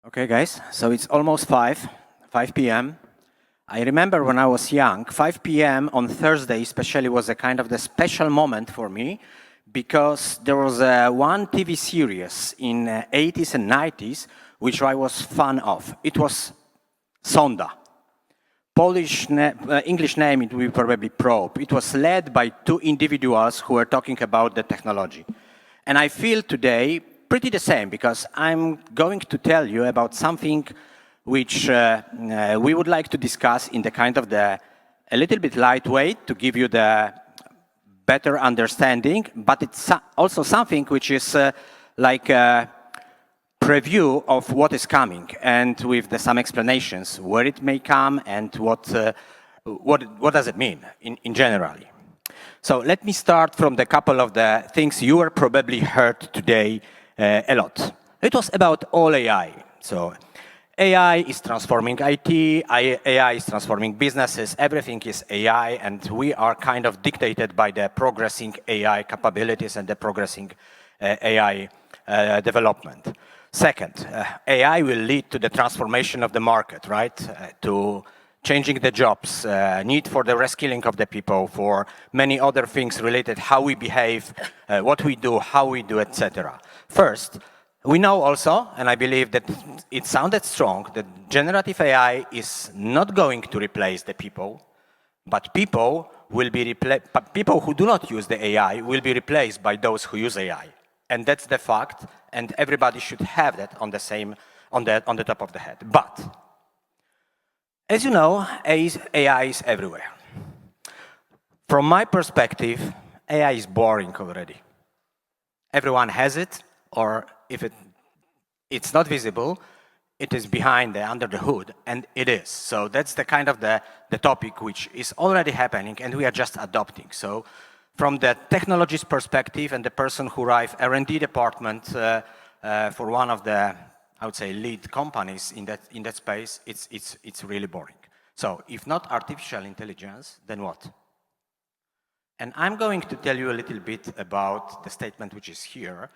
Okay, guys, so it's almost 5 p.m. I remember when I was young, 5 p.m. on Thursday especially was a kind of the special moment for me because there was one TV series in 80s and 90s which I was fan of. It was Sonda. English name, it will be probably Probe. It was led by two individuals who were talking about the technology. And I feel today pretty the same because I'm going to tell you about something which we would like to discuss in the kind of a little bit lightweight to give you the better understanding, but it's also something which is like a preview of what is coming and with some explanations where it may come and what does it mean in generally. So let me start from the couple of the things you were probably heard today a lot. It was about all AI. So AI is transforming IT, AI is transforming businesses, everything is AI, and we are kind of dictated by the progressing AI capabilities and the progressing AI development. Second, AI will lead to the transformation of the market, right? To changing the jobs, need for the reskilling of the people, for many other things related how we behave, what we do, how we do, etc. First, we know also, and I believe that it sounded strong, that generative AI is not going to replace the people, but people who do not use the AI will be replaced by those who use AI. And that's the fact, and everybody should have that on the top of the head. But, as you know, AI is everywhere. From my perspective, AI is boring already. Everyone has it, or if it's not visible, it is under the hood, and it is. So that's the kind of the topic which is already happening, and we are just adopting. So from the technologist perspective and the person who arrived R&D department for one of the, I would say, lead companies in that space, it's really boring. So if not artificial intelligence, then what? And I'm going to tell you a little bit about the statement which is here,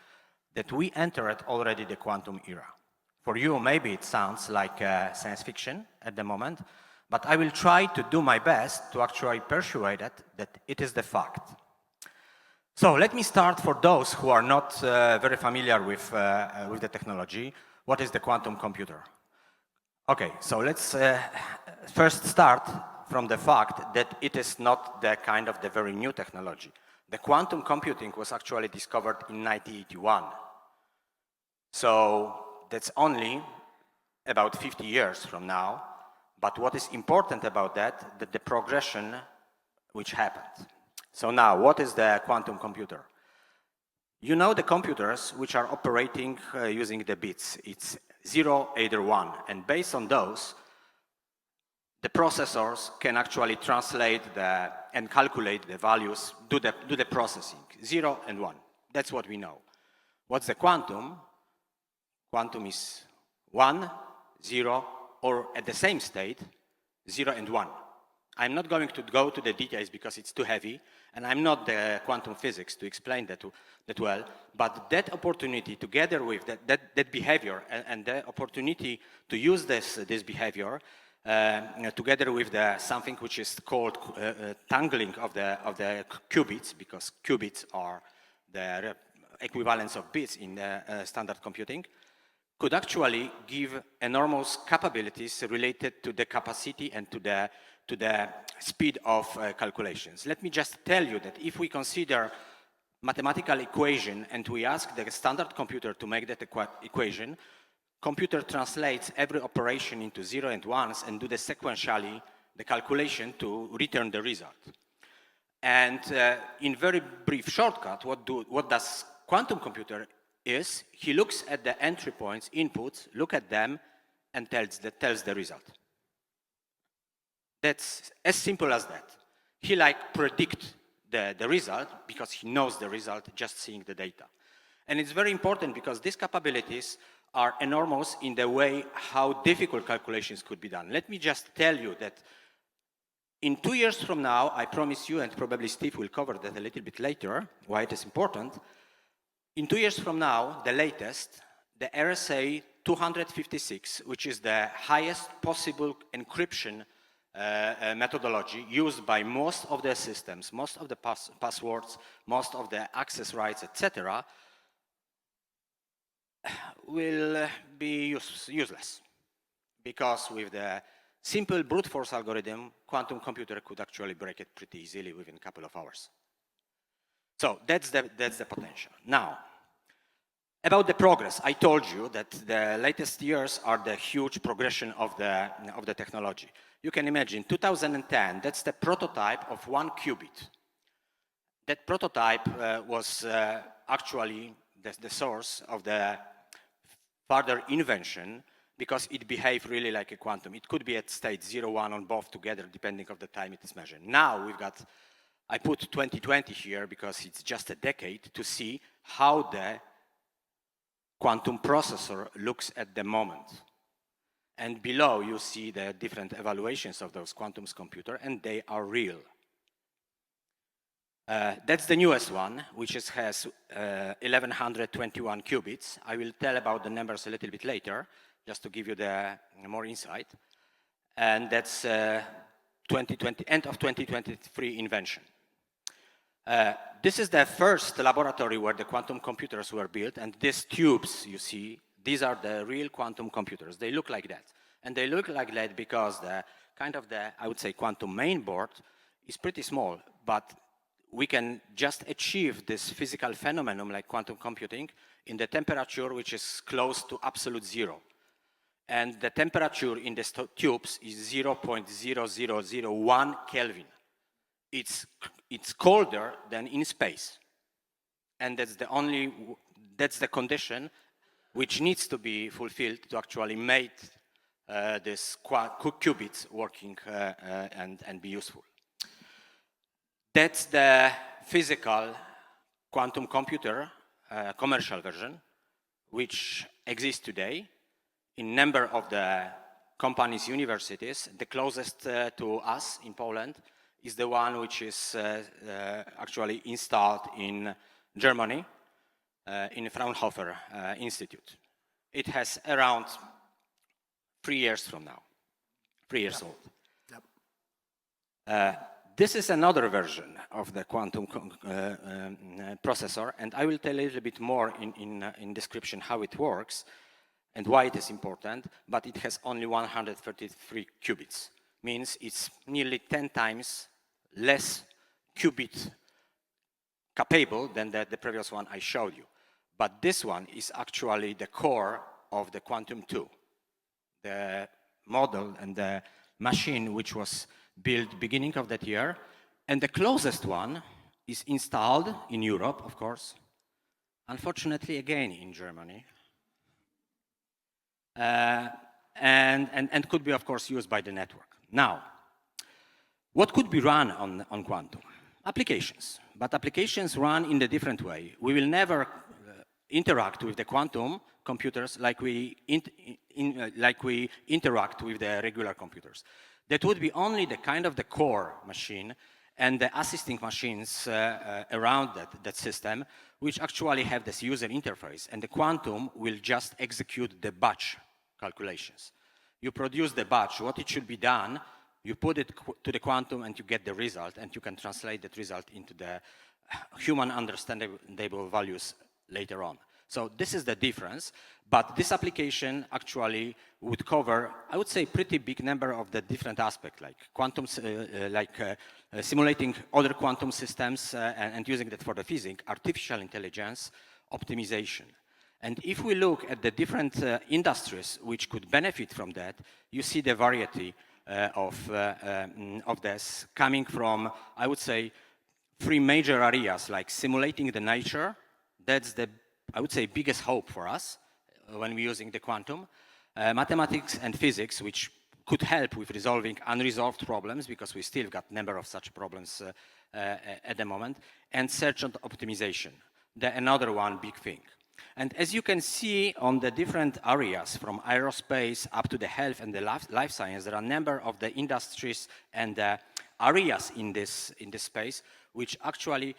that we entered already the quantum era. For you, maybe it sounds like science fiction at the moment, but I will try to do my best to actually persuade that it is the fact. So let me start for those who are not very familiar with the technology. What is the quantum computer? Okay, so let's first start from the fact that it is not the kind of the very new technology. The quantum computing was actually discovered in 1981. So that's only about 50 years from now. But what is important about that the progression which happened. So now, what is the quantum computer? You know the computers which are operating using the bits. It's 0, either 1. And based on those, the processors can actually translate and calculate the values, do the processing, 0 and 1. That's what we know. What's the quantum? Quantum is 1, 0, or at the same state, 0 and 1. I'm not going to go to the details because it's too heavy, and I'm not the quantum physics to explain that well, but that opportunity together with that behavior and the opportunity to use this behavior together with something which is called tangling of the qubits, because qubits are the equivalents of bits in standard computing, could actually give enormous capabilities related to the capacity and to the speed of calculations. Let me just tell you that if we consider mathematical equation and we ask the standard computer to make that equation, computer translates every operation into 0 and 1s and do sequentially the calculation to return the result. And in very brief shortcut, what does quantum computer is, he looks at the entry points, inputs, look at them, and tells the result. That's as simple as that. He predict the result because he knows the result just seeing the data. And it's very important because these capabilities are enormous in the way how difficult calculations could be done. Let me just tell you that in 2 years from now, I promise you, and probably Steve will cover that a little bit later, why it is important. In 2 years from now, the latest, the RSA 256, which is the highest possible encryption methodology used by most of the systems, most of the passwords, most of the access rights, etc., will be useless. Because with the simple brute force algorithm, quantum computer could actually break it pretty easily within a couple of hours. So that's the potential. Now, about the progress, I told you that the latest years are the huge progression of the technology. You can imagine 2010, that's the prototype of 1 qubit. That prototype was actually the source of the further invention because it behaved really like a quantum. It could be at state 0, 1 on both together depending on the time it is measured. Now we've got, I put 2020 here because it's just a decade to see how the quantum processor looks at the moment. And below you see the different evaluations of those quantum computers, and they are real. That's the newest one, which has 1121 qubits. I will tell about the numbers a little bit later, just to give you the more insight. And that's 2020, end of 2023 invention. This is the first laboratory where the quantum computers were built, and these tubes you see, these are the real quantum computers. They look like that. And they look like that because the kind of the, I would say, quantum main board is pretty small, but we can just achieve this physical phenomenon like quantum computing in the temperature which is close to absolute zero. And the temperature in the tubes is 0.0001 Kelvin. It's colder than in space. And that's the condition which needs to be fulfilled to actually make this qubits working and be useful. That's the physical quantum computer commercial version, which exists today in number of the companies, universities. The closest to us in Poland is the one which is actually installed in Germany, in Fraunhofer Institute. It has around 3 years from now, 3 years old. Yep. This is another version of the quantum processor, and I will tell a little bit more in description how it works and why it is important, but it has only 133 qubits. Means it's nearly 10 times less qubit capable than the previous one I showed you. But this one is actually the core of the Quantum 2, the model and the machine which was built beginning of that year, and the closest one is installed in Europe, of course, unfortunately again in Germany, and could be, of course, used by the network. Now, what could be run on quantum? Applications, but applications run in a different way. We will never interact with the quantum computers like we interact with the regular computers. That would be only the kind of the core machine and the assisting machines around that system, which actually have this user interface. And the quantum will just execute the batch calculations. You produce the batch, what it should be done, you put it to the quantum and you get the result, and you can translate that result into the human understandable values later on. So this is the difference, but this application actually would cover, I would say, pretty big number of the different aspects, like quantums, simulating other quantum systems and using that for the physics, artificial intelligence, optimization. And if we look at the different industries which could benefit from that, you see the variety of this coming from, I would say, 3 major areas, like simulating the nature. That's the, I would say, biggest hope for us when we're using the quantum. Mathematics and physics, which could help with resolving unresolved problems, because we still got a number of such problems at the moment. And search and optimization, another one big thing. And as you can see on the different areas, from aerospace up to the health and the life science, there are a number of the industries and areas in this space which actually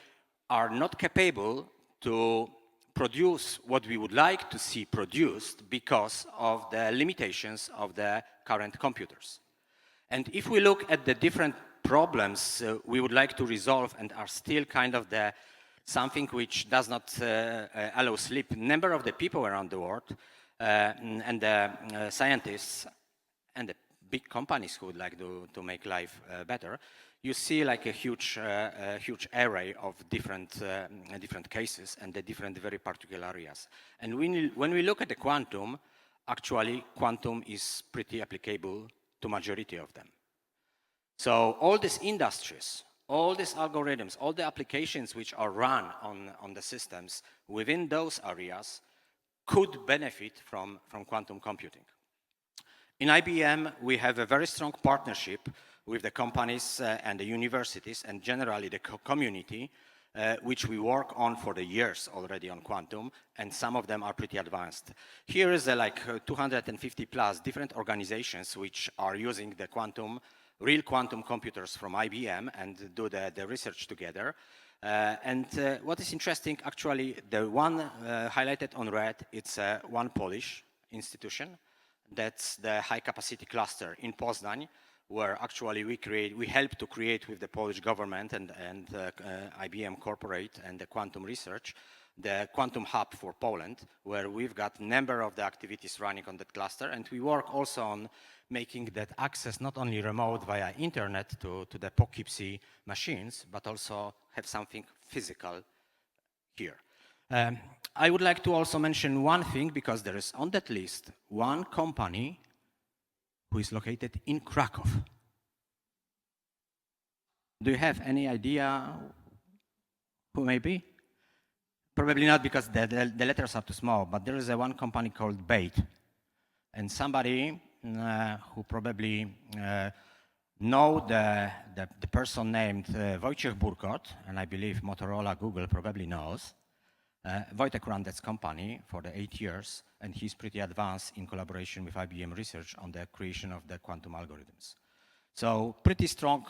are not capable to produce what we would like to see produced because of the limitations of the current computers. And if we look at the different problems we would like to resolve and are still kind of the something which does not allow sleep, number of the people around the world and the scientists and the big companies who would like to make life better, you see like a huge array of different cases and the different very particular areas. And when we look at the quantum, actually quantum is pretty applicable to majority of them. So all these industries, all these algorithms, all the applications which are run on the systems within those areas could benefit from quantum computing. In IBM, we have a very strong partnership with the companies and the universities and generally the community, which we work on for the years already on quantum, and some of them are pretty advanced. Here is like 250 plus different organizations which are using the real quantum computers from IBM and do the research together. What is interesting, actually, the one highlighted on red, it's one Polish institution. That's the high capacity cluster in Poznań, where actually we help to create with the Polish government and IBM corporate and the quantum research, the quantum hub for Poland, where we've got a number of the activities running on that cluster, and we work also on making that access not only remote via internet to the Poughkeepsie machines, but also have something physical here. I would like to also mention one thing, because there is on that list one company who is located in Krakow. Do you have any idea who may be? Probably not, because the letters are too small, but there is one company called BATE. And somebody who probably know the person named Wojciech Burkot, and I believe Motorola, Google probably knows. Wojtek ran that company for the 8 years, and he's pretty advanced in collaboration with IBM research on the creation of the quantum algorithms. So pretty strong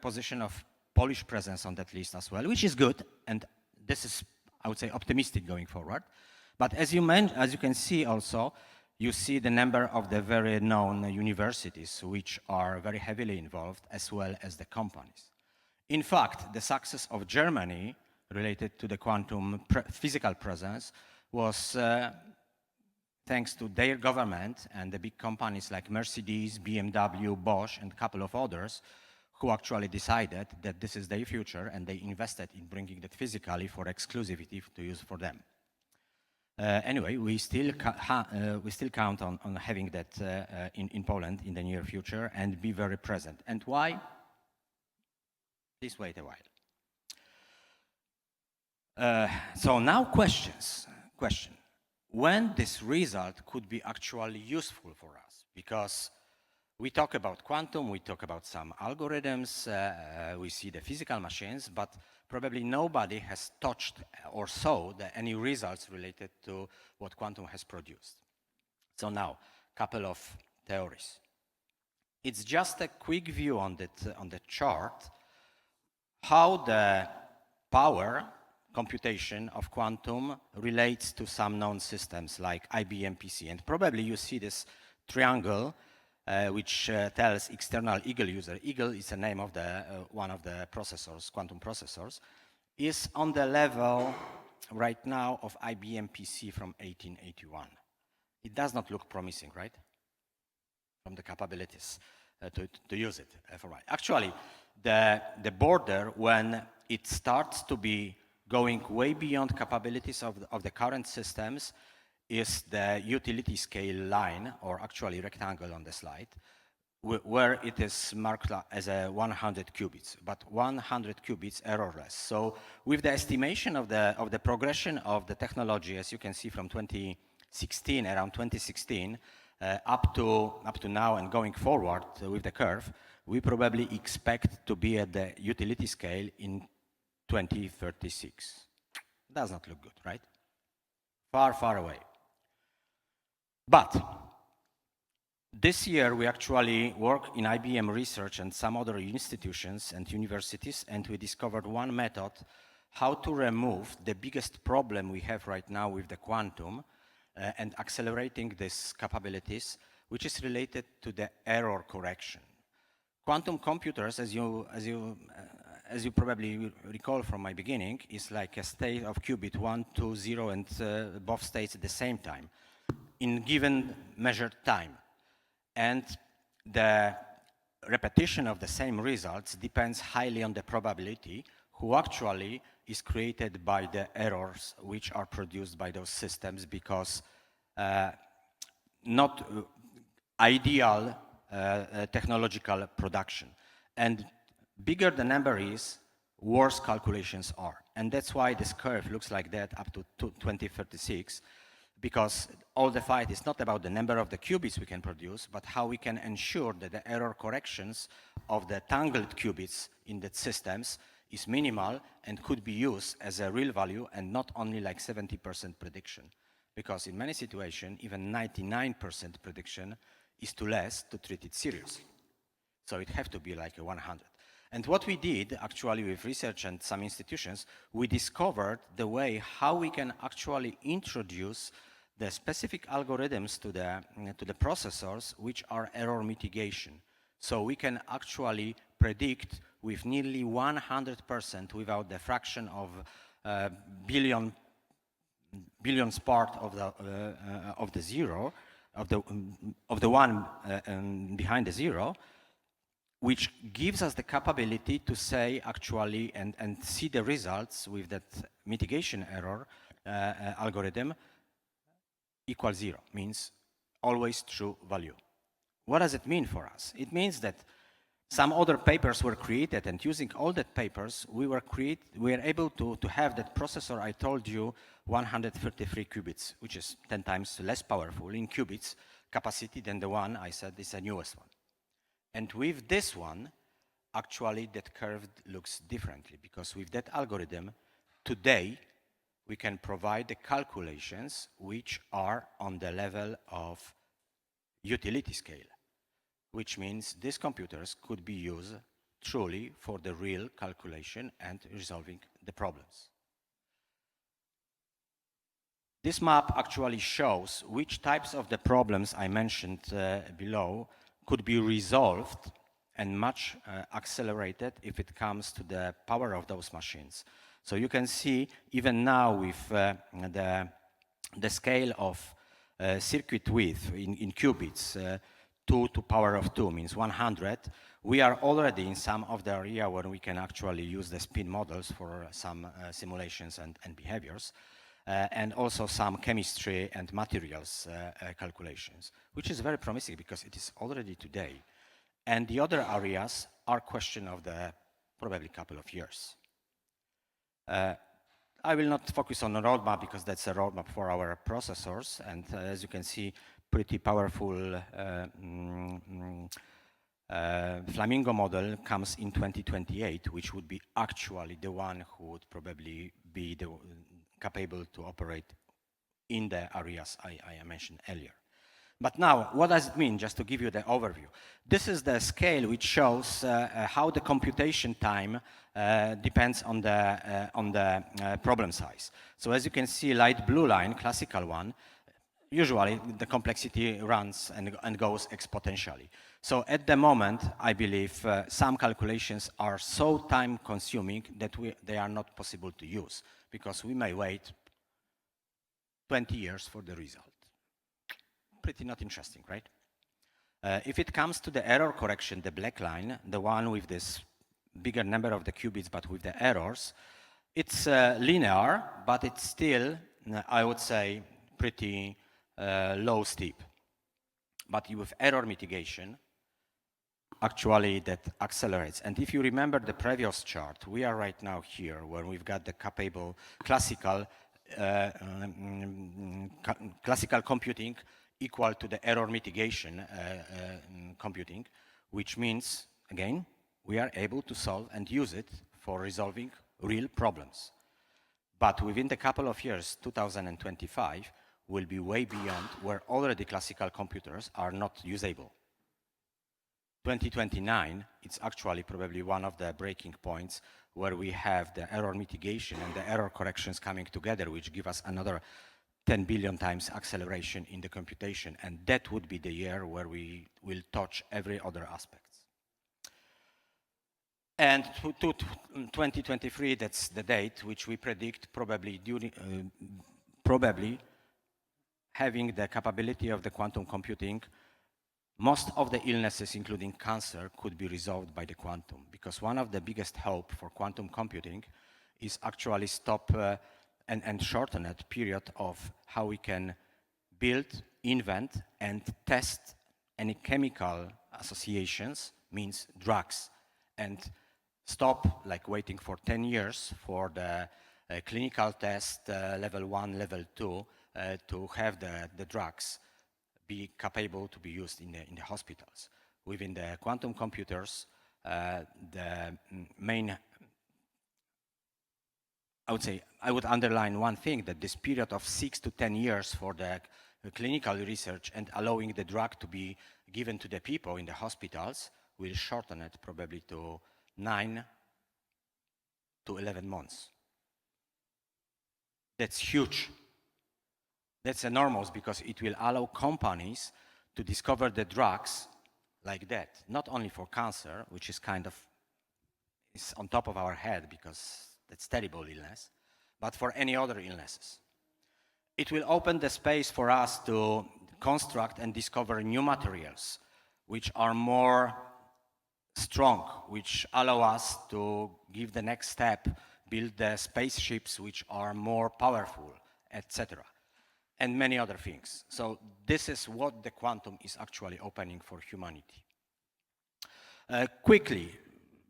position of Polish presence on that list as well, which is good, and this is, I would say, optimistic going forward. But as you can see also, you see the number of the very known universities which are very heavily involved, as well as the companies. In fact, the success of Germany related to the quantum physical presence was thanks to their government and the big companies like Mercedes, BMW, Bosch, and a couple of others who actually decided that this is their future, and they invested in bringing that physically for exclusivity to use for them. Anyway, we still count on having that in Poland in the near future and be very present. And why? Please wait a while. So now question. When this result could be actually useful for us? Because we talk about quantum, we talk about some algorithms, we see the physical machines, but probably nobody has touched or saw any results related to what quantum has produced. So now, couple of theories. It's just a quick view on the chart, how the power computation of quantum relates to some known systems like IBM PC. And probably you see this triangle which tells external Eagle user. Eagle is the name of one of the processors, quantum processors, is on the level right now of IBM PC from 1881. It does not look promising, right? From the capabilities to use it. Actually, the border, when it starts to be going way beyond capabilities of the current systems, is the utility scale line, or actually rectangle on the slide, where it is marked as a 100 qubits, but 100 qubits errorless. So with the estimation of the progression of the technology, as you can see from 2016, around 2016, up to now and going forward with the curve, we probably expect to be at the utility scale in 2036. Does not look good, right? far, far away. But this year, we actually work in IBM Research and some other institutions and universities, and we discovered one method how to remove the biggest problem we have right now with the quantum and accelerating these capabilities, which is related to the error correction. Quantum computers, as you probably recall from my beginning, is like a state of qubit 1, 2, 0, and both states at the same time in given measured time. And the repetition of the same results depends highly on the probability who actually is created by the errors which are produced by those systems, because not ideal technological production. And bigger the number is, worse calculations are. And that's why this curve looks like that up to 2036, because all the fight is not about the number of the qubits we can produce, but how we can ensure that the error corrections of the tangled qubits in the systems is minimal and could be used as a real value and not only like 70% prediction. Because in many situations, even 99% prediction is too less to treat it seriously. So it have to be like a 100. And what we did actually with research and some institutions, we discovered the way how we can actually introduce the specific algorithms to the processors which are error mitigation. So we can actually predict with nearly 100% without the fraction of billionth part of the zero, of the one behind the zero, which gives us the capability to say actually and see the results with that mitigation error algorithm equal 0, means always true value. What does it mean for us? It means that some other papers were created, and using all that papers, we were able to have that processor I told you 133 qubits, which is 10 times less powerful in qubits capacity than the one I said is the newest one. And with this one, actually that curve looks differently, because with that algorithm, today, we can provide the calculations which are on the level of utility scale, which means these computers could be used truly for the real calculation and resolving the problems. This map actually shows which types of the problems I mentioned below could be resolved and much accelerated if it comes to the power of those machines. So you can see even now with the scale of circuit width in qubits, 2 to power of 2 means 100, we are already in some of the area where we can actually use the spin models for some simulations and behaviors, and also some chemistry and materials calculations, which is very promising because it is already today. And the other areas are question of the probably couple of years. I will not focus on the roadmap because that's a roadmap for our processors, and as you can see, pretty powerful Flamingo model comes in 2028, which would be actually the one who would probably be capable to operate in the areas I mentioned earlier. But now, what does it mean, just to give you the overview? This is the scale which shows how the computation time depends on the problem size. So as you can see, light blue line, classical one, usually the complexity runs and goes exponentially. So at the moment, I believe some calculations are so time consuming that they are not possible to use, because we may wait 20 years for the result. Pretty not interesting, right? If it comes to the error correction, the black line, the one with this bigger number of the qubits but with the errors, it's linear, but it's still, I would say, pretty low steep. But with error mitigation, actually that accelerates. And if you remember the previous chart, we are right now here where we've got the capable classical computing equal to the error mitigation computing, which means, again, we are able to solve and use it for resolving real problems. But within the couple of years, 2025, will be way beyond where already classical computers are not usable. 2029, it's actually probably one of the breaking points where we have the error mitigation and the error corrections coming together, which give us another 10 billion times acceleration in the computation. And that would be the year where we will touch every other aspect. And to 2023, that's the date which we predict probably having the capability of the quantum computing. Most of the illnesses, including cancer, could be resolved by the quantum, because one of the biggest hope for quantum computing is actually stop and shorten that period of how we can build, invent, and test any chemical associations, means drugs, and stop like waiting for 10 years for the clinical test, level 1, level 2, to have the drugs be capable to be used in the hospitals. Within the quantum computers, the main, I would underline one thing, that this period of 6 to 10 years for the clinical research and allowing the drug to be given to the people in the hospitals will shorten it probably to 9 to 11 months. That's huge. That's enormous, because it will allow companies to discover the drugs like that, not only for cancer, which is kind of is on top of our head because that's terrible illness, but for any other illnesses. It will open the space for us to construct and discover new materials which are more strong, which allow us to give the next step, build the spaceships which are more powerful, etc., and many other things. So this is what the quantum is actually opening for humanity. Quickly,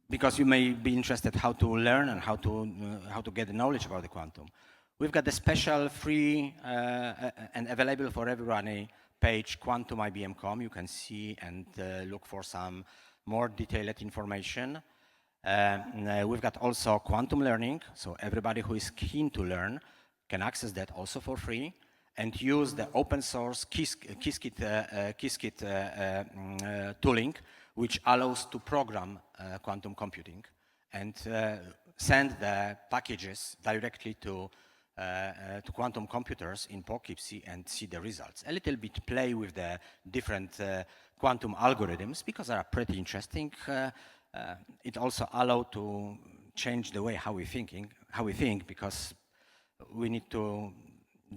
because you may be interested how to learn and how to get the knowledge about the quantum. We've got the special free and available for everyone page, quantumibm.com. You can see and look for some more detailed information. We've got also quantum learning, so everybody who is keen to learn can access that also for free and use the open source Qiskit tooling, which allows to program quantum computing and send the packages directly to quantum computers in Poughkeepsie and see the results. A little bit play with the different quantum algorithms because they are pretty interesting. It also allows to change the way how we think, because we need to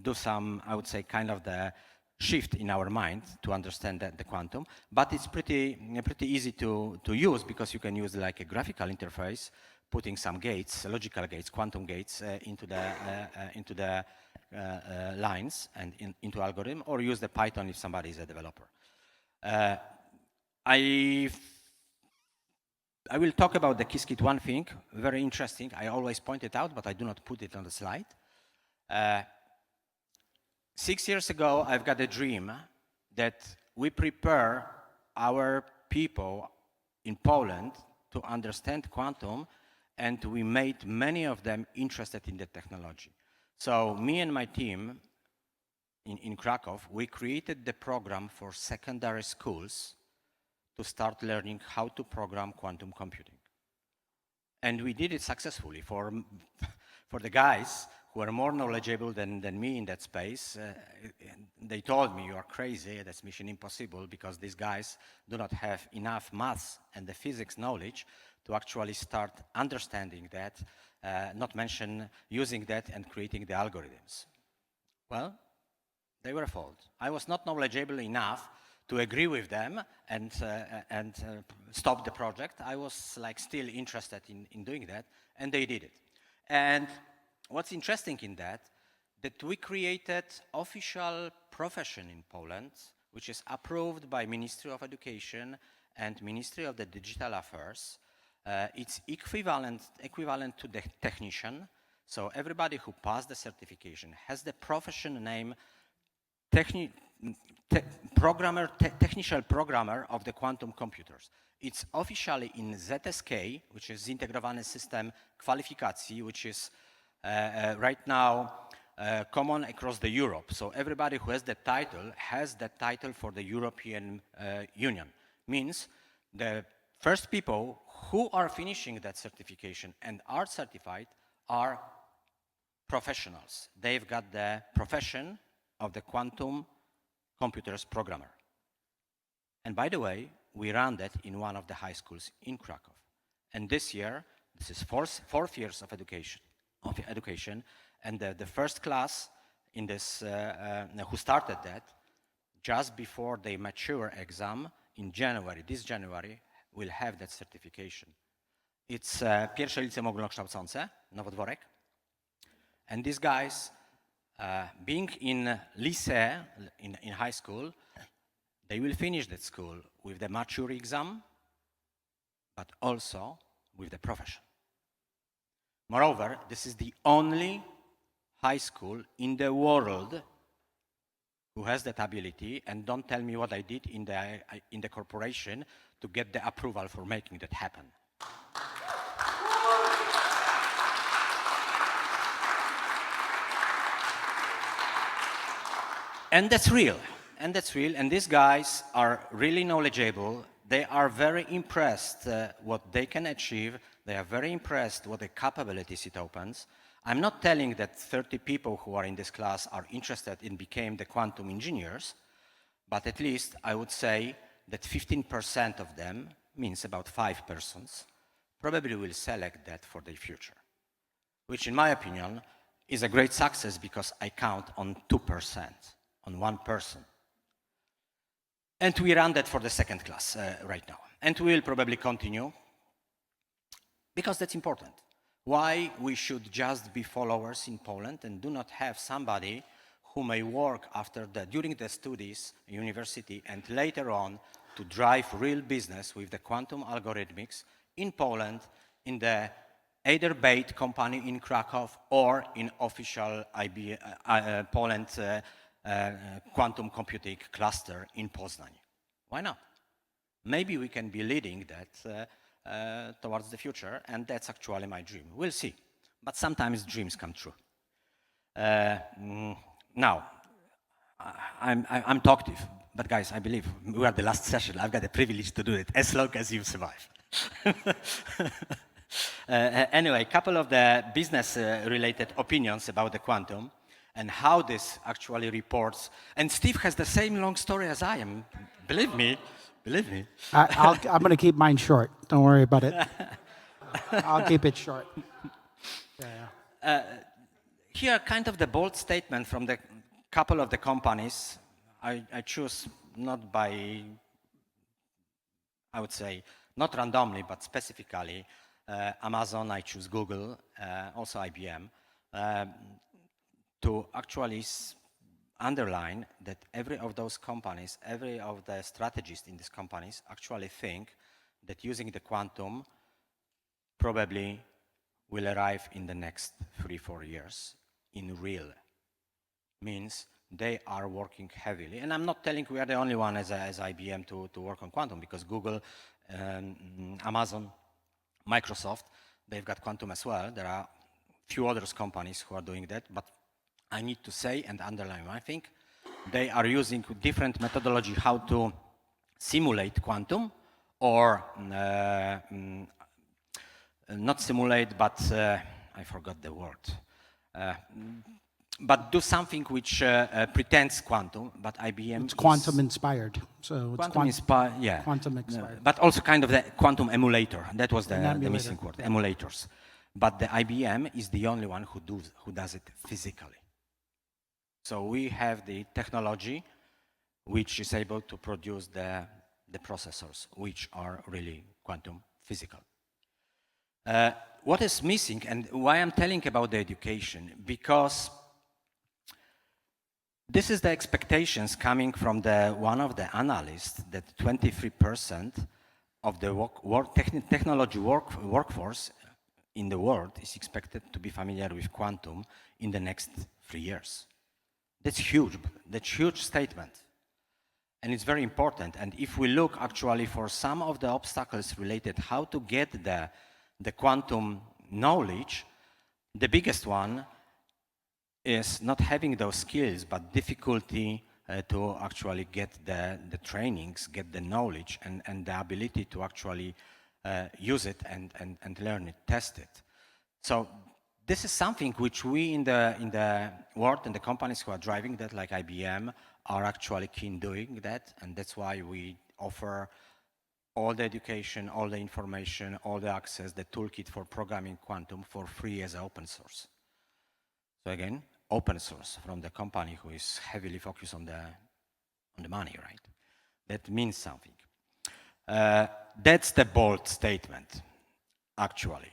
do some, I would say, kind of the shift in our mind to understand the quantum. But it's pretty easy to use, because you can use like a graphical interface, putting some gates, logical gates, quantum gates into the lines and into algorithm, or use the Python if somebody is a developer. I will talk about the Qiskit one thing, very interesting. I always point it out, but I do not put it on the slide. 6 years ago, I've got a dream that we prepare our people in Poland to understand quantum, and we made many of them interested in the technology. So me and my team in Krakow, we created the program for secondary schools to start learning how to program quantum computing. And we did it successfully for the guys who are more knowledgeable than me in that space. They told me, you are crazy, that's mission impossible, because these guys do not have enough maths and the physics knowledge to actually start understanding that, not mention using that and creating the algorithms. Well, they were fault. I was not knowledgeable enough to agree with them and stop the project. I was like still interested in doing that, and they did it. And what's interesting in that we created official profession in Poland, which is approved by Ministry of Education and Ministry of the Digital Affairs. It's equivalent to the technician. So everybody who passed the certification has the profession name technical programmer of the quantum computers. It's officially in ZSK, which is Zintegrowany System Kwalifikacji, which is right now common across the Europe. So everybody who has that title for the European Union. Means the first people who are finishing that certification and are certified are professionals. They've got the profession of the quantum computers programmer. And by the way, we run that in one of the high schools in Krakow. And this year, this is fourth years of education, and the first class in this, who started that, just before the mature exam in January, this January, will have that certification. It's pierwsze liceum ogólnokształcące, Nowodworek. And these guys, being in lycée, in high school, they will finish that school with the mature exam, but also with the profession. Moreover, this is the only high school in the world who has that ability, and don't tell me what I did in the corporation to get the approval for making that happen. And that's real, and these guys are really knowledgeable. They are very impressed what they can achieve. They are very impressed what the capabilities it opens. I'm not telling that 30 people who are in this class are interested in becoming the quantum engineers, but at least I would say that 15% of them, means about 5 persons, probably will select that for their future, which in my opinion is a great success because I count on 2%, on one person. And we run that for the second class right now. And we will probably continue because that's important. Why we should just be followers in Poland and do not have somebody who may work during the studies, university, and later on to drive real business with the quantum algorithmics in Poland, in the either BATE company in Krakow or in official Poland quantum computing cluster in Poznań. Why not? Maybe we can be leading that towards the future, and that's actually my dream. We'll see. But sometimes dreams come true. Now, I'm talkative, but guys, I believe we are the last session. I've got the privilege to do it as long as you survive. Anyway, a couple of the business-related opinions about the quantum and how this actually reports. And Steve has the same long story as I am. Believe me. I'm going to keep mine short. Don't worry about it. I'll keep it short. Here, kind of the bold statement from the couple of the companies. I choose not by, I would say, not randomly, but specifically. Amazon, I choose Google, also IBM, to actually underline that every of those companies, every of the strategists in these companies actually think that using the quantum probably will arrive in the next 3-4 years in real. Means they are working heavily. And I'm not telling we are the only one as IBM to work on quantum, because Google, Amazon, Microsoft, they've got quantum as well. There are few other companies who are doing that, but I need to say and underline, I think they are using different methodology how to simulate quantum, or not simulate, but I forgot the word. But do something which pretends quantum, but IBM it's quantum inspired. So it's quantum inspired, yeah. Quantum inspired. But also kind of the quantum emulator. That was the missing word, emulators. But the IBM is the only one who does it physically. So we have the technology which is able to produce the processors, which are really quantum physical. What is missing, and why I'm telling about the education, because this is the expectations coming from one of the analysts that 23% of the technology workforce in the world is expected to be familiar with quantum in the next 3 years. That's huge. That's a huge statement. And it's very important. And if we look actually for some of the obstacles related how to get the quantum knowledge, the biggest one is not having those skills, but difficulty to actually get the trainings, get the knowledge, and the ability to actually use it and learn it, test it. So this is something which we in the world and the companies who are driving that, like IBM, are actually keen doing that, and that's why we offer all the education, all the information, all the access, the toolkit for programming quantum for free as open source. So again, open source from the company who is heavily focused on the money, right? That means something. That's the bold statement, actually.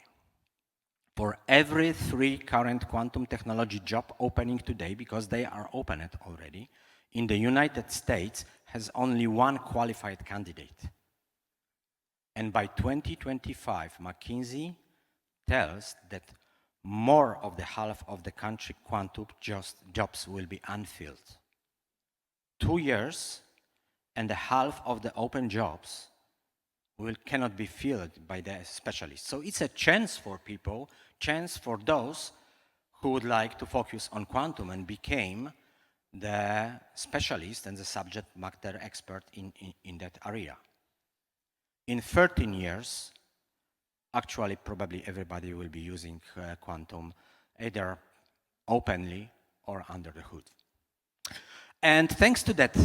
For every 3 current quantum technology job opening today, because they are opened already, in the United States has only 1 qualified candidate. And by 2025, McKinsey tells that more of the half of the country quantum jobs will be unfilled. 2 years and the half of the open jobs cannot be filled by the specialists. So it's a chance for people, chance for those who would like to focus on quantum and became the specialist and the subject matter expert in that area. In 13 years, actually probably everybody will be using quantum either openly or under the hood. And thanks to that,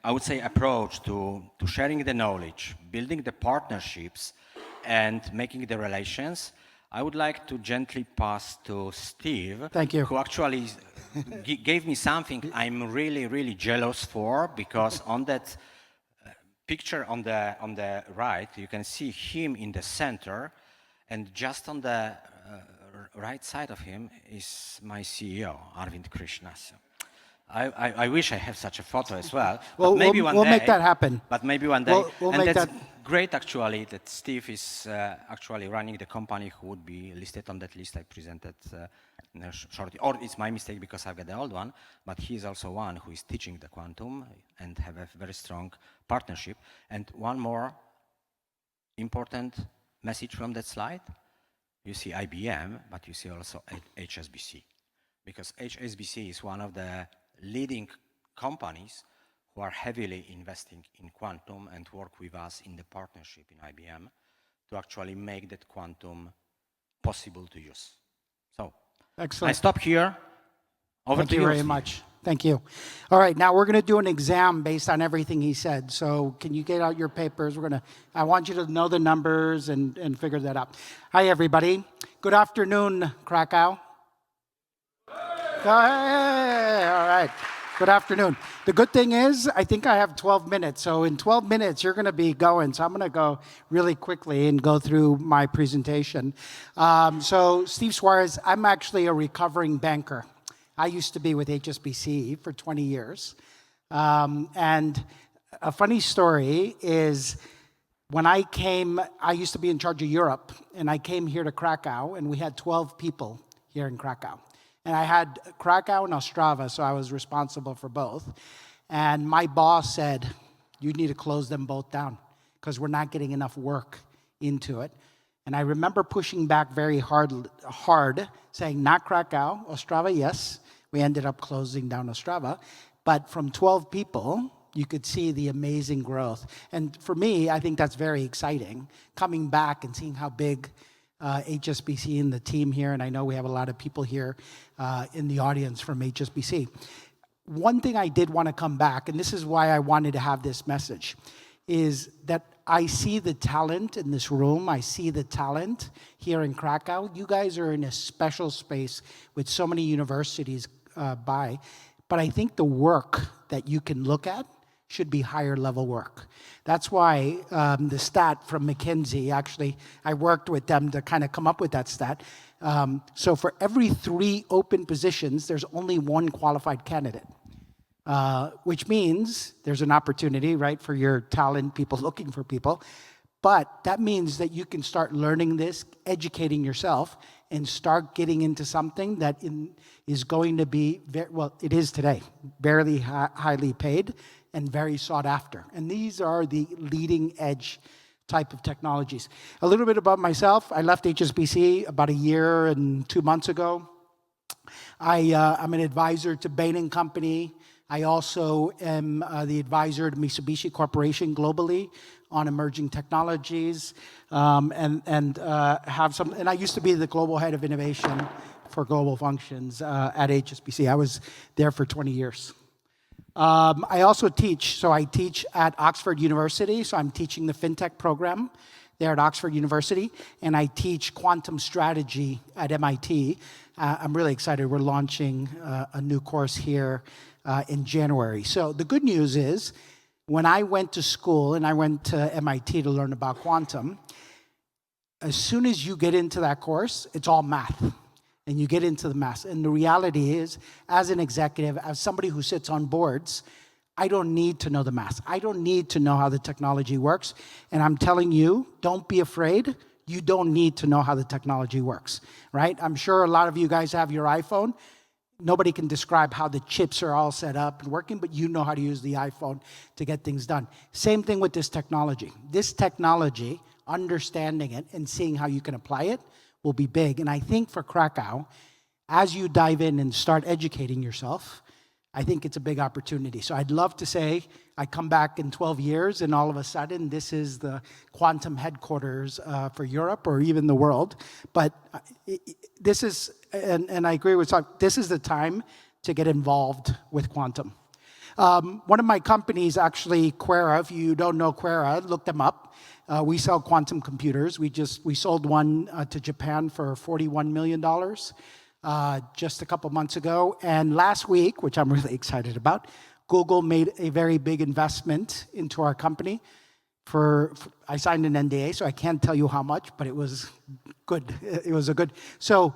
I would say, approach to sharing the knowledge, building the partnerships, and making the relations, I would like to gently pass to Steve. Thank you. Who actually gave me something I'm really, really jealous for, because on that picture on the right, you can see him in the center, and just on the right side of him is my CEO, Arvind Krishna. So I wish I have such a photo as well. Well, but maybe one day. We'll make that happen. But maybe one day. We'll and make that's that great, actually, that Steve is actually running the company who would be listed on that list I presented shortly. Or it's my mistake because I've got the old one, but he is also one who is teaching the quantum and have a very strong partnership. And one more important message from that slide. You see IBM, but you see also HSBC. Because HSBC is one of the leading companies who are heavily investing in quantum and work with us in the partnership in IBM to actually make that quantum possible to use. So, excellent. I stop here. Over Thank to you very Steve. much. Thank you. All right, now we're going to do an exam based on everything he said. So can you get out your papers? I want you to know the numbers and figure that out. Hi, everybody. Good afternoon, Krakow. Hey, all right. Good afternoon. The good thing is, I think I have 12 minutes. So in 12 minutes, you're going to be going. So I'm going to go really quickly and go through my presentation. So Steve Suarez, I'm actually a recovering banker. I used to be with HSBC for 20 years. And a funny story is when I came, I used to be in charge of Europe, and I came here to Krakow, and we had 12 people here in Krakow. And I had Krakow and Ostrava, so I was responsible for both. And my boss said, you need to close them both down because we're not getting enough work into it. And I remember pushing back very hard, saying, not Krakow, Ostrava, yes. We ended up closing down Ostrava. But from 12 people, you could see the amazing growth. And for me, I think that's very exciting, coming back and seeing how big HSBC and the team here, and I know we have a lot of people here in the audience from HSBC. One thing I did want to come back, and this is why I wanted to have this message, is that I see the talent in this room. I see the talent here in Krakow. You guys are in a special space with so many universities but I think the work that you can look at should be higher level work. That's why the stat from McKinsey, actually, I worked with them to kind of come up with that stat. So for every 3 open positions, there's only 1 qualified candidate, which means there's an opportunity, right, for your talent, people looking for people. But that means that you can start learning this, educating yourself, and start getting into something that is going to be, it is today, very highly paid and very sought after. And these are the leading edge type of technologies. A little bit about myself. I left HSBC about a year and 2 months ago. I'm an advisor to Bain & Company. I also am the advisor to Mitsubishi Corporation globally on emerging technologies, and I used to be the global head of innovation for global functions at HSBC. I was there for 20 years. I also teach, so I teach at Oxford University, so I'm teaching the FinTech program there at Oxford University, and I teach quantum strategy at MIT. I'm really excited. We're launching a new course here in January. So the good news is, when I went to school, and I went to MIT to learn about quantum, as soon as you get into that course, it's all math. And you get into the math. And the reality is, as an executive, as somebody who sits on boards, I don't need to know the math. I don't need to know how the technology works. And I'm telling you, don't be afraid. You don't need to know how the technology works, right? I'm sure a lot of you guys have your iPhone. Nobody can describe how the chips are all set up and working, but you know how to use the iPhone to get things done. Same thing with this technology. This technology, understanding it and seeing how you can apply it, will be big. And I think for Krakow, as you dive in and start educating yourself, I think it's a big opportunity. So I'd love to say I come back in 12 years and all of a sudden this is the quantum headquarters for Europe or even the world. But this is, and I agree with Sławek, this is the time to get involved with quantum. One of my companies, actually, Quera, if you don't know Quera, look them up. We sell quantum computers. We sold one to Japan for $41 million just a couple months ago. And last week, which I'm really excited about, Google made a very big investment into our company. I signed an NDA, so I can't tell you how much, but it was good. It was a good. So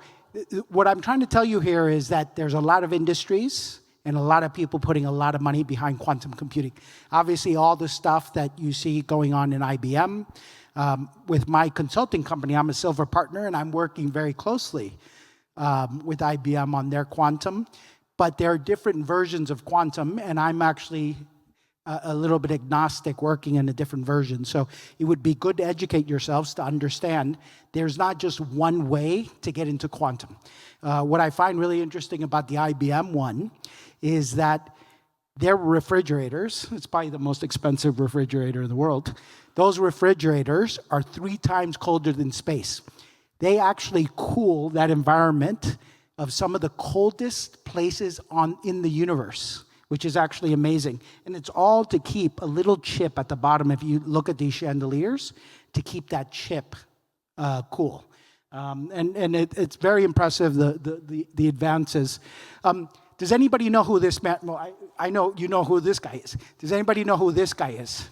what I'm trying to tell you here is that there's a lot of industries and a lot of people putting a lot of money behind quantum computing. Obviously, all the stuff that you see going on in IBM. With my consulting company, I'm a silver partner, and I'm working very closely with IBM on their quantum. But there are different versions of quantum, and I'm actually a little bit agnostic, working in a different version. So it would be good to educate yourselves to understand there's not just one way to get into quantum. What I find really interesting about the IBM one is that their refrigerators, it's probably the most expensive refrigerator in the world, those refrigerators are 3 times colder than space. They actually cool that environment of some of the coldest places in the universe, which is actually amazing. And it's all to keep a little chip at the bottom, if you look at these chandeliers, to keep that chip cool. It's very impressive, the advances. Does anybody know who this man, well, I know you know who this guy is. Does anybody know who this guy is?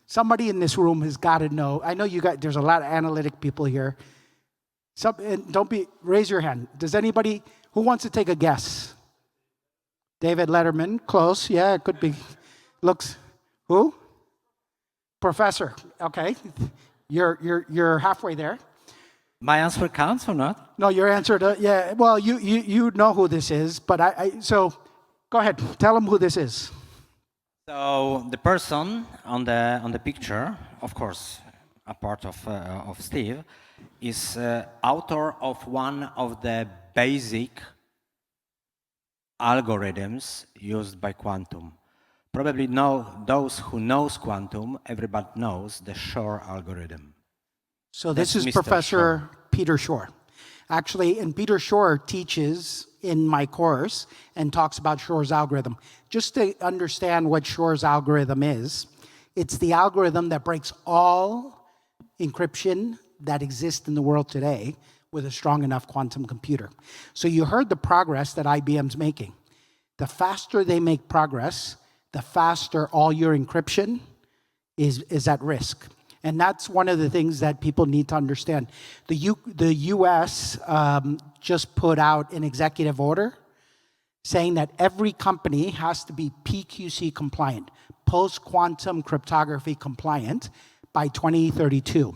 Somebody in this room has got to know. I know you got, there's a lot of analytic people here. Raise your hand. Does anybody, who wants to take a guess? David Letterman, close, yeah, it could be. Looks, who? Professor, okay. You're halfway there. My answer counts or not? No, your answer, yeah, well, you know who this is, but so go ahead, tell them who this is. So the person on the picture, of course, a part of Steve, is author of one of the basic algorithms used by quantum. Probably those who knows quantum, everybody knows the Shor algorithm. So this is Professor Peter Shor. Actually, and Peter Shor teaches in my course and talks about Shor's algorithm. Just to understand what Shor's algorithm is, it's the algorithm that breaks all encryption that exists in the world today with a strong enough quantum computer. So you heard the progress that IBM's making. The faster they make progress, the faster all your encryption is at risk. And that's one of the things that people need to understand. The US just put out an executive order saying that every company has to be PQC compliant, post-quantum cryptography compliant, by 2032.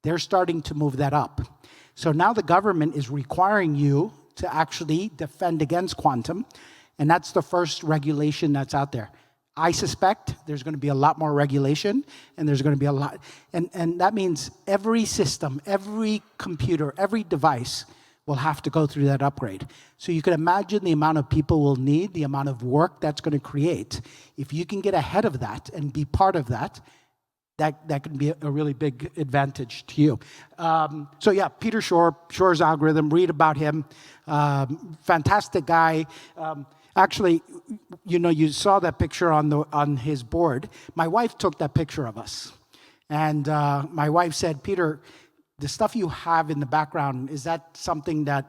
They're starting to move that up. So now the government is requiring you to actually defend against quantum, and that's the first regulation that's out there. I suspect there's going to be a lot more regulation, and there's going to be a lot, and that means every system, every computer, every device will have to go through that upgrade. So you can imagine the amount of people we'll need, the amount of work that's going to create. If you can get ahead of that and be part of that, that can be a really big advantage to you. So yeah, Peter Shor's algorithm, read about him. Fantastic guy. Actually, you know, you saw that picture on his board. My wife took that picture of us. And my wife said, Peter, the stuff you have in the background, is that something that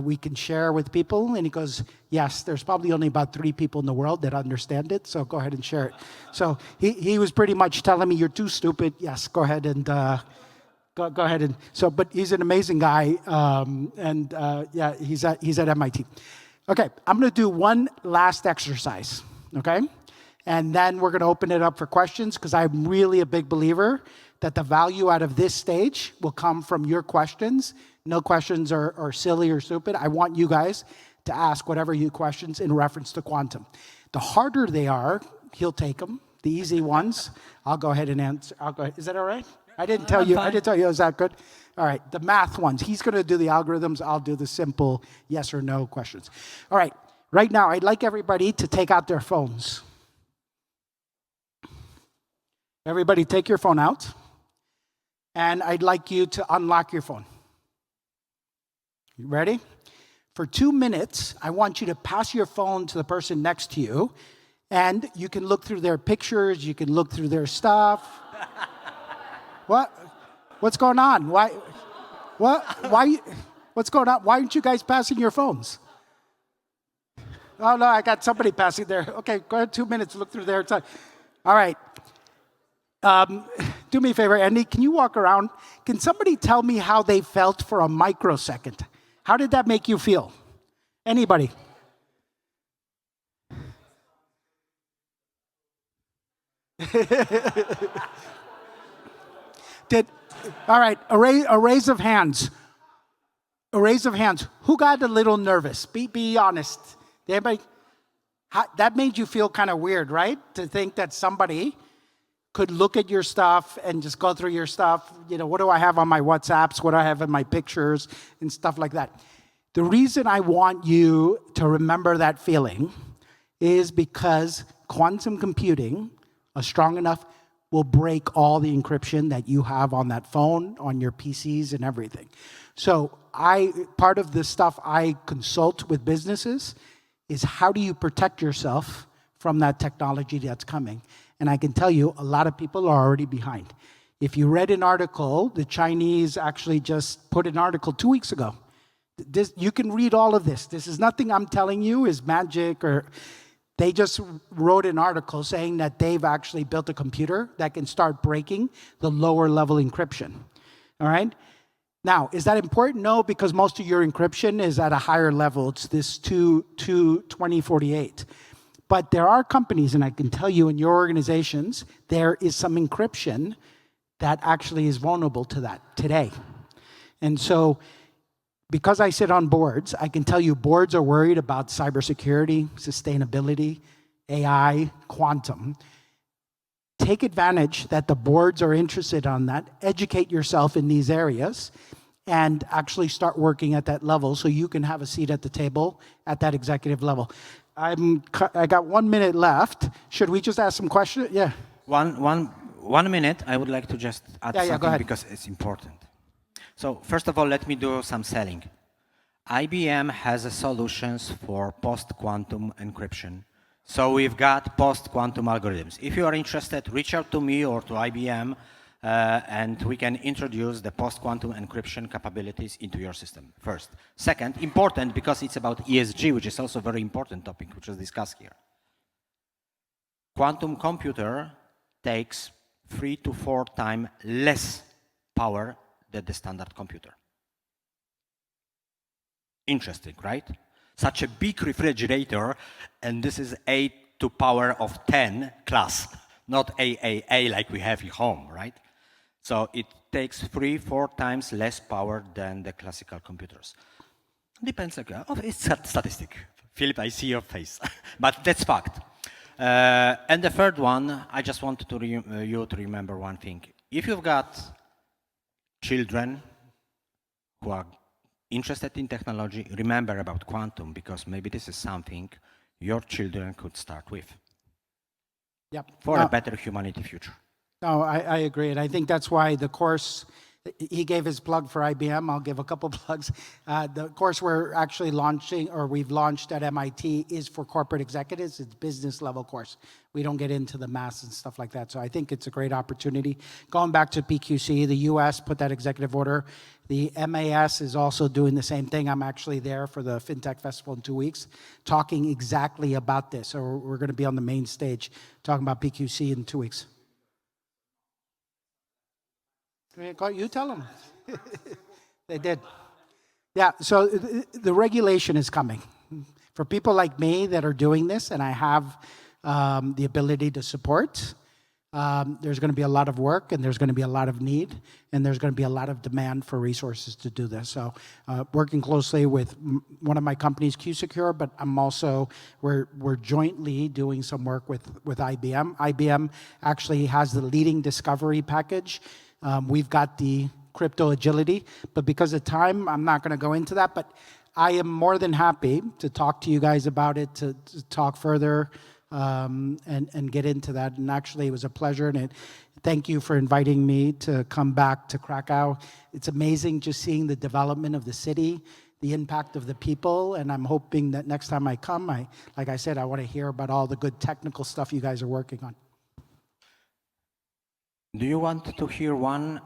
we can share with people? And he goes, yes, there's probably only about 3 people in the world that understand it, so go ahead and share it. So he was pretty much telling me, you're too stupid. Yes, go ahead and go ahead and so. But he's an amazing guy, and yeah, he's at MIT. Okay, I'm going to do one last exercise. Okay, and then we're going to open it up for questions because I'm really a big believer that the value out of this stage will come from your questions. No questions are silly or stupid. I want you guys to ask whatever you questions in reference to quantum. The harder they are, he'll take them. The easy ones, I'll go ahead and answer. I'll go ahead. Is that all right? I didn't tell you. I didn't tell you. Is that good? All right. The math ones. He's going to do the algorithms. I'll do the simple yes or no questions. All right. Right now, I'd like everybody to take out their phones. Everybody, take your phone out. And I'd like you to unlock your phone. You ready? For 2 minutes, I want you to pass your phone to the person next to you, and you can look through their pictures, you can look through their stuff. What? What's going on? Why? What? Why? What's going on? Why aren't you guys passing your phones? Oh, no, I got somebody passing there. Okay, go ahead, 2 minutes, look through their time. All right. Do me a favor, Andy, can you walk around? Can somebody tell me how they felt for a microsecond? How did that make you feel? Anybody? All right, a raise of hands. A raise of hands. Who got a little nervous? Be honest. Anybody? That made you feel kind of weird, right? To think that somebody could look at your stuff and just go through your stuff. You know, what do I have on my WhatsApps? What do I have in my pictures and stuff like that? The reason I want you to remember that feeling is because quantum computing, strong enough, will break all the encryption that you have on that phone, on your PCs and everything. So part of the stuff I consult with businesses is how do you protect yourself from that technology that's coming? And I can tell you, a lot of people are already behind. If you read an article, the Chinese actually just put an article 2 weeks ago. You can read all of this. This is nothing I'm telling you is magic, or they just wrote an article saying that they've actually built a computer that can start breaking the lower level encryption. All right? Now, is that important? No, because most of your encryption is at a higher level. It's this 2048. But there are companies, and I can tell you in your organizations, there is some encryption that actually is vulnerable to that today. And so, because I sit on boards, I can tell you boards are worried about cybersecurity, sustainability, AI, quantum. Take advantage that the boards are interested on that, educate yourself in these areas, and actually start working at that level so you can have a seat at the table at that executive level. I got 1 minute left. Should we just ask some questions? Yeah. One minute. I would like to just add something because it's important. So first of all, let me do some selling. IBM has solutions for post-quantum encryption. So we've got post-quantum algorithms. If you are interested, reach out to me or to IBM, and we can introduce the post-quantum encryption capabilities into your system, first. Second, important because it's about ESG, which is also a very important topic, which is discussed here. Quantum computer takes 3 to 4 times less power than the standard computer. Interesting, right? Such a big refrigerator, and this is 8 to power of 10 class, not AAA like we have at home, right? So it takes 3-4 times less power than the classical computers. Depends, it's a statistic. Philip, I see your face, but that's fact. And the third one, I just wanted to you to remember one thing. If you've got children who are interested in technology, remember about quantum, because maybe this is something your children could start with. Yep. For a better humanity future. No, I agree. And I think that's why the course, he gave his plug for IBM. I'll give a couple plugs. The course we're actually launching, or we've launched at MIT, is for corporate executives. It's business level course. We don't get into the math and stuff like that. So I think it's a great opportunity. Going back to PQC, the US put that executive order. The MAS is also doing the same thing. I'm actually there for the FinTech Festival in 2 weeks, talking exactly about this. So we're going to be on the main stage talking about PQC in 2 weeks. You tell them. They did. Yeah, so the regulation is coming. For people like me that are doing this, and I have the ability to support, there's going to be a lot of work, and there's going to be a lot of need, and there's going to be a lot of demand for resources to do this. So working closely with one of my companies, QSecure, but I'm also, we're jointly doing some work with IBM. IBM actually has the leading discovery package. We've got the crypto agility, but because of time, I'm not going to go into that. But I am more than happy to talk to you guys about it, to talk further and get into that. And actually, it was a pleasure. And thank you for inviting me to come back to Krakow. It's amazing just seeing the development of the city, the impact of the people. And I'm hoping that next time I come, like I said, I want to hear about all the good technical stuff you guys are working on. Do you want to hear one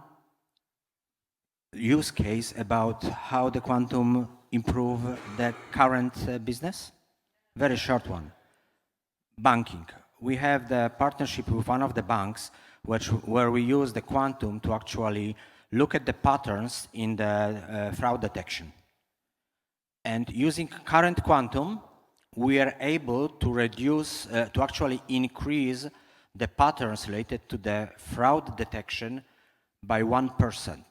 use case about how the quantum improve the current business? Very short one. Banking. We have the partnership with one of the banks where we use the quantum to actually look at the patterns in the fraud detection. And using current quantum, we are able to reduce, to actually increase the patterns related to the fraud detection by 1%.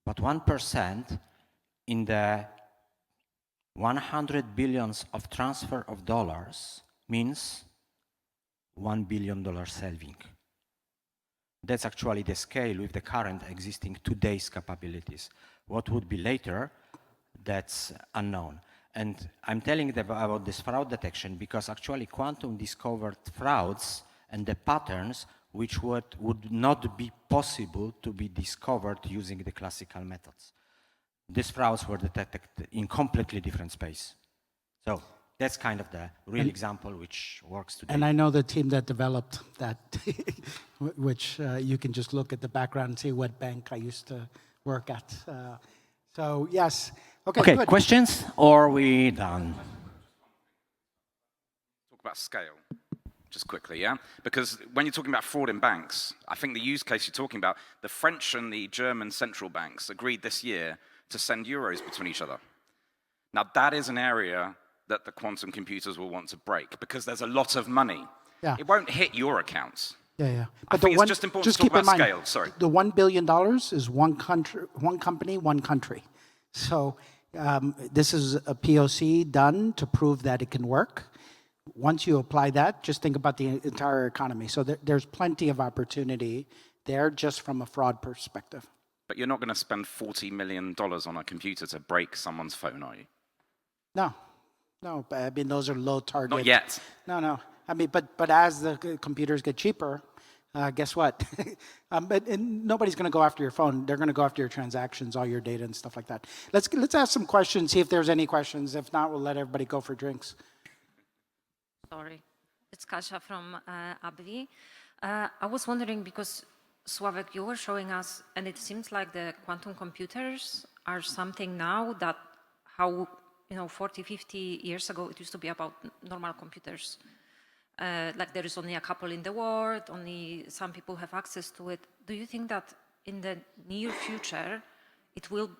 But 1% in the 100 billions of transfer of dollars means $1 billion saving. That's actually the scale with the current existing today's capabilities. What would be later, that's unknown. And I'm telling them about this fraud detection because actually quantum discovered frauds and the patterns which would not be possible to be discovered using the classical methods. These frauds were detected in completely different space. So that's kind of the real example which works today. And I know the team that developed that, which you can just look at the background and see what bank I used to work at. So yes. Okay, good. Questions or are we done? Talk about scale, just quickly, yeah? Because when you're talking about fraud in banks, I think the use case you're talking about, the French and the German central banks agreed this year to send euros between each other. Now that is an area that the quantum computers will want to break because there's a lot of money. Yeah. It won't hit your accounts. Yeah. But I think it's just important to talk about scale, sorry. The $1 billion is one country, one company, one country. So this is a POC done to prove that it can work. Once you apply that, just think about the entire economy. So there's plenty of opportunity there just from a fraud perspective. But you're not going to spend $40 million on a computer to break someone's phone, are you? No, but I mean, those are low target. Not yet. No. I mean, but as the computers get cheaper, guess what? And nobody's going to go after your phone. They're going to go after your transactions, all your data and stuff like that. Let's ask some questions, see if there's any questions. If not, we'll let everybody go for drinks. Sorry, it's Kasia from AbbVie. I was wondering because Sławek, you were showing us, and it seems like the quantum computers are something now that how 40, 50 years ago it used to be about normal computers. Like there is only a couple in the world, only some people have access to it. Do you think that in the near future it will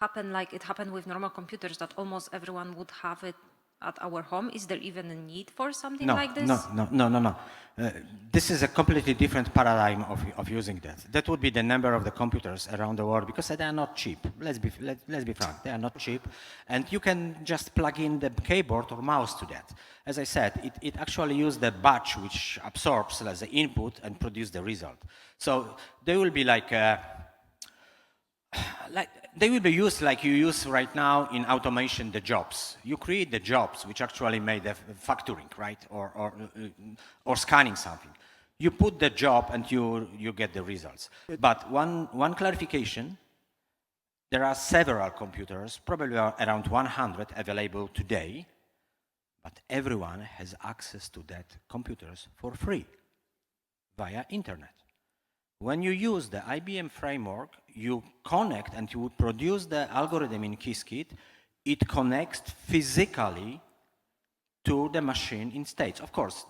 happen like it happened with normal computers, that almost everyone would have it at our home? Is there even a need for something No, like this? no. This is a completely different paradigm of using that. That would be the number of the computers around the world, because they are not cheap. Let's be frank, they are not cheap. And you can just plug in the keyboard or mouse to that. As I said, it actually uses the batch which absorbs as the input and produce the result. So they will be like they will be used like you use right now in automation the jobs. You create the jobs which actually made the factoring, right? Or scanning something. You put the job and you get the results. But one clarification, there are several computers, probably around 100 available today, but everyone has access to that computers for free via internet. When you use the IBM framework, you connect and you produce the algorithm in Qiskit. It connects physically to the machine in states. Of course,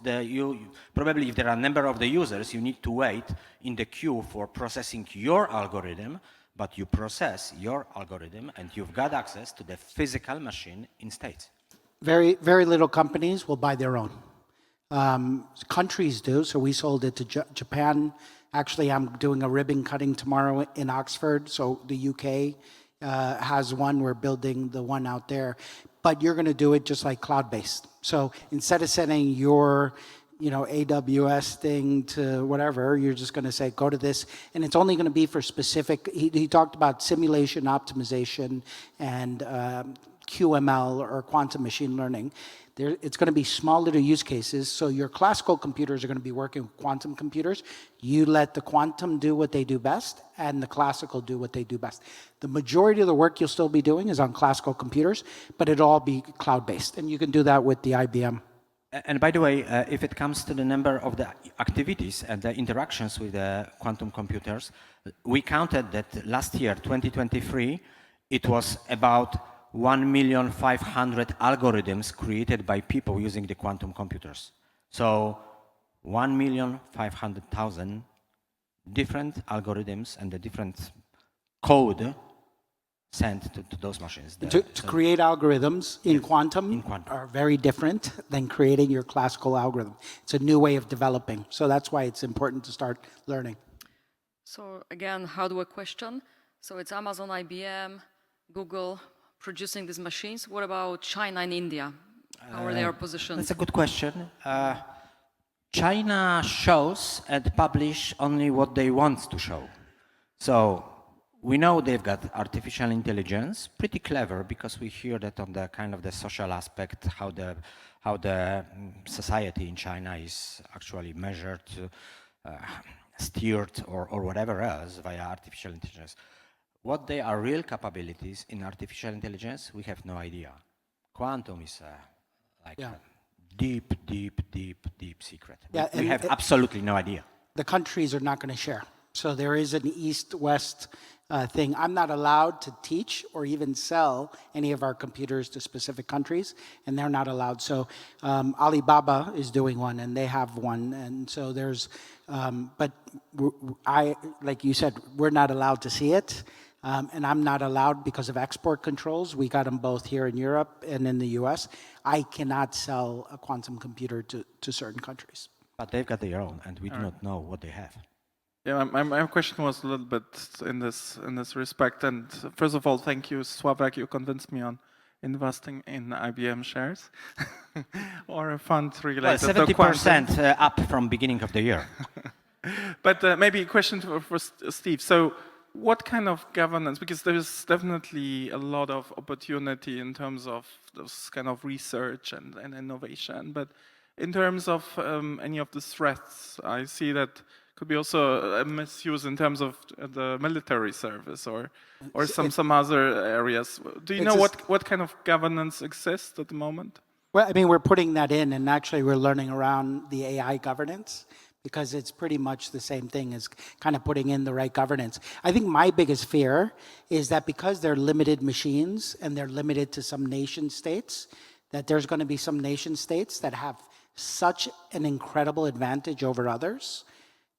probably if there are a number of the users, you need to wait in the queue for processing your algorithm, but you process your algorithm and you've got access to the physical machine in states. Very, very little companies will buy their own. Countries do, so we sold it to Japan. Actually, I'm doing a ribbon cutting tomorrow in Oxford, so the UK has one. We're building the one out there. But you're going to do it just like cloud-based. So instead of sending your AWS thing to whatever, you're just going to say, go to this. And it's only going to be for specific. He talked about simulation optimization and QML or quantum machine learning. It's going to be small little use cases. So your classical computers are going to be working with quantum computers. You let the quantum do what they do best and the classical do what they do best. The majority of the work you'll still be doing is on classical computers, but it'll all be cloud-based. And you can do that with the IBM. And by the way, if it comes to the number of the activities and the interactions with the quantum computers, we counted that last year, 2023, it was about 1,500,000 algorithms created by people using the quantum computers. So 1,500,000 different algorithms and the different code sent to those machines. To create algorithms in quantum are very different than creating your classical algorithm. It's a new way of developing. So that's why it's important to start learning. So again, how do a question? So it's Amazon, IBM, Google producing these machines. What about China and India? How are their positions? That's a good question. China shows and publish only what they want to show. So we know they've got artificial intelligence, pretty clever, because we hear that on the kind of the social aspect, how the society in China is actually measured, steered, or whatever else via artificial intelligence. What they are real capabilities in artificial intelligence, we have no idea. Quantum is a deep secret. Yeah, we have absolutely no idea. The countries are not going to share. So there is an east-west thing. I'm not allowed to teach or even sell any of our computers to specific countries, and they're not allowed. So Alibaba is doing one, and they have one. And so there's, but like you said, we're not allowed to see it. And I'm not allowed because of export controls. We got them both here in Europe and in the US. I cannot sell a quantum computer to certain countries. But they've got their own, and we do not know what they have. Yeah, my question was a little bit in this respect. And first of all, thank you, Sławek. You convinced me on investing in IBM shares or a fund related to 70% up from beginning of the year. But maybe a question for Steve. So what kind of governance, because there's definitely a lot of opportunity in terms of this kind of research and innovation, but in terms of any of the threats, I see that could be also a misuse in terms of the military service or some other areas. Do you know what kind of governance exists at the moment? Well, I mean, we're putting that in, and actually we're learning around the AI governance, because it's pretty much the same thing as kind of putting in the right governance. I think my biggest fear is that because they're limited machines and they're limited to some nation states, that there's going to be some nation states that have such an incredible advantage over others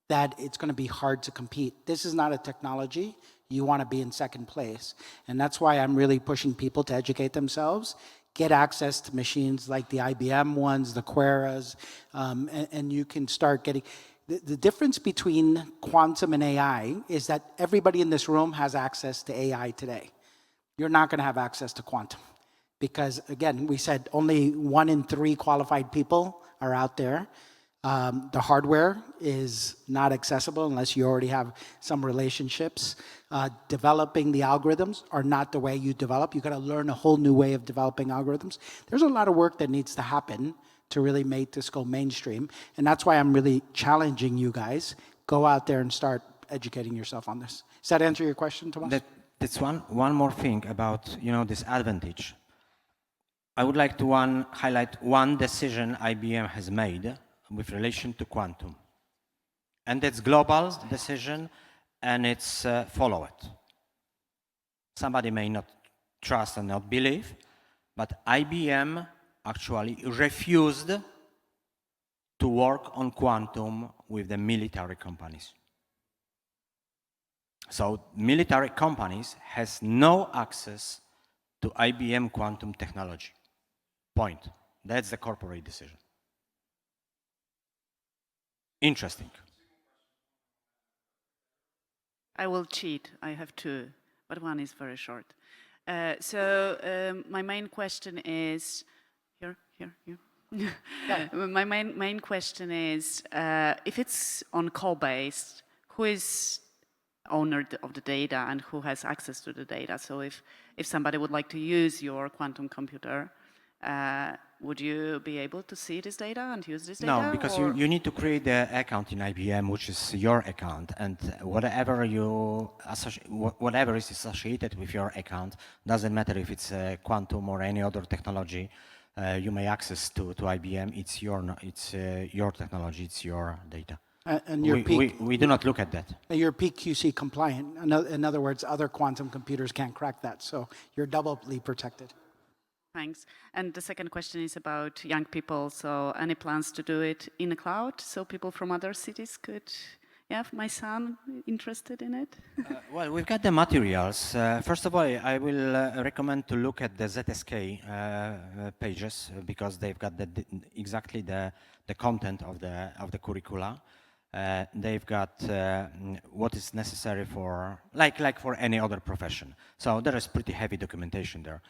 that it's going to be hard to compete. This is not a technology you want to be in second place. And that's why I'm really pushing people to educate themselves, get access to machines like the IBM ones, the Queras, and you can start getting... The difference between quantum and AI is that everybody in this room has access to AI today. You're not going to have access to quantum because, again, we said only 1 in 3 qualified people are out there. The hardware is not accessible unless you already have some relationships. Developing the algorithms are not the way you develop. You've got to learn a whole new way of developing algorithms. There's a lot of work that needs to happen to really make this go mainstream. And that's why I'm really challenging you guys. Go out there and start educating yourself on this. Does that answer your question, Tomas? That's one more thing about this advantage. I would like to highlight one decision IBM has made with relation to quantum. And it's global decision, and it's follow it. Somebody may not trust and not believe, but IBM actually refused to work on quantum with the military companies. So military companies has no access to IBM quantum technology. Point. That's the corporate decision. Interesting. I will cheat. I have 2, but one is very short. My main question is... My main question is, if it's on call-based, who is owner of the data and who has access to the data? So if somebody would like to use your quantum computer, would you be able to see this data and use this data? No, because you need to create the account in IBM, which is your account, and whatever is associated with your account, doesn't matter if it's quantum or any other technology, you may access to IBM. It's your technology, it's your data. And your we do not look at that. You're PQC compliant. In other words, other quantum computers can't crack that, so you're doubly protected. Thanks. And the second question is about young people. So any plans to do it in the cloud so people from other cities could, my son interested in it? Well, we've got the materials. First of all, I will recommend to look at the ZSK pages because they've got exactly the content of the curricula. They've got what is necessary for, like for any other profession. So there is pretty heavy documentation there.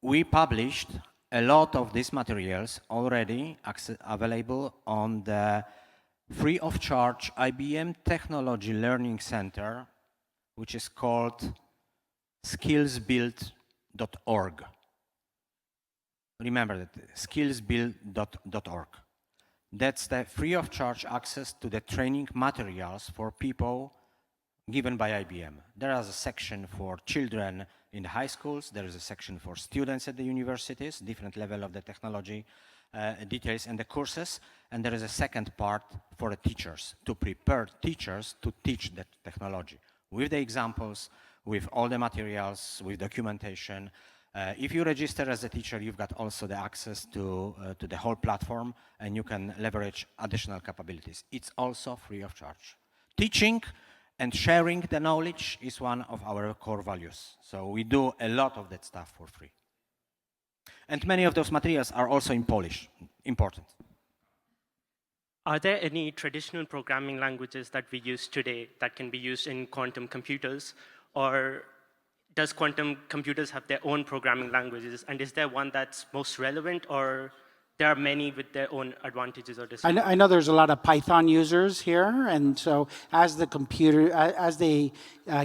We published a lot of these materials already available on the free of charge IBM Technology Learning Center, which is called skillsbuild.org. Remember that, skillsbuild.org. That's the free of charge access to the training materials for people given by IBM. There is a section for children in the high schools, there is a section for students at the universities, different level of the technology details and the courses, and there is a second part for the teachers, to prepare teachers to teach the technology, with the examples, with all the materials, with documentation. If you register as a teacher, you've got also the access to the whole platform, and you can leverage additional capabilities. It's also free of charge. Teaching and sharing the knowledge is one of our core values. So we do a lot of that stuff for free. And many of those materials are also in Polish, important. Are there any traditional programming languages that we use today that can be used in quantum computers? Or does quantum computers have their own programming languages? And is there one that's most relevant, or there are many with their own advantages or disadvantages? I know there's a lot of Python users here, and so as they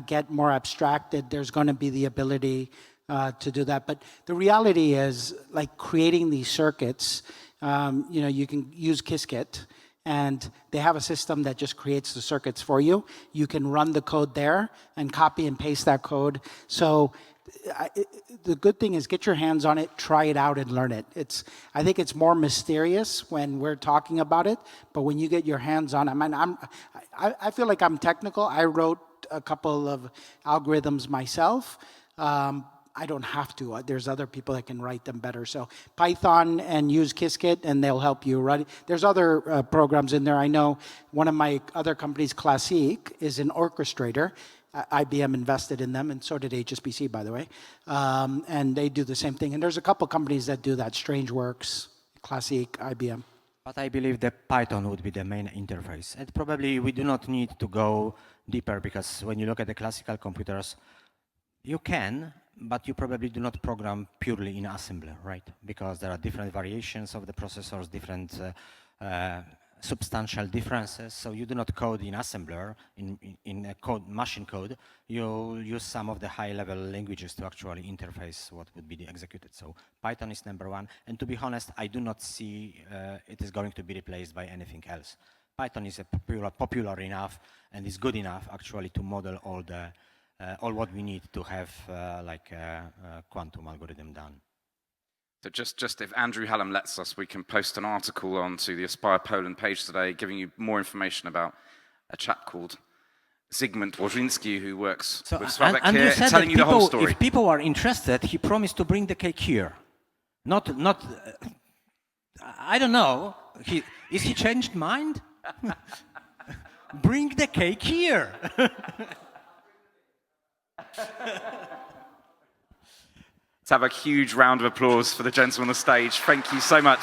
get more abstracted, there's going to be the ability to do that. But the reality is, like creating these circuits, you can use Qiskit, and they have a system that just creates the circuits for you. You can run the code there and copy and paste that code. So the good thing is get your hands on it, try it out, and learn it. I think it's more mysterious when we're talking about it, but when you get your hands on it, I feel like I'm technical. I wrote a couple of algorithms myself. I don't have to. There's other people that can write them better. So Python, and use Qiskit, and they'll help you run it. There's other programs in there. I know one of my other companies, Classique, is an orchestrator. IBM invested in them, and so did HSBC, by the way. And they do the same thing. And there's a couple companies that do that, StrangeWorks, Classic, IBM. But I believe that Python would be the main interface. And probably we do not need to go deeper, because when you look at the classical computers, you can, but you probably do not program purely in assembler, right? Because there are different variations of the processors, different substantial differences. So you do not code in assembler, in a machine code. You use some of the high-level languages to actually interface what would be executed. So Python is number one. And to be honest, I do not see it is going to be replaced by anything else. Python is popular enough and is good enough actually to model all what we need to have like a quantum algorithm done. So just if Andrew Hallam lets us, we can post an article onto the Aspire Poland page today, giving you more information about a chap called Zygmunt Wojcinski, who works with Sławek here, telling you the whole story. If people are interested, he promised to bring the cake here. Not. I don't know. Is he changed mind? Bring the cake here. Let's have a huge round of applause for the gentleman on the stage. Thank you so much.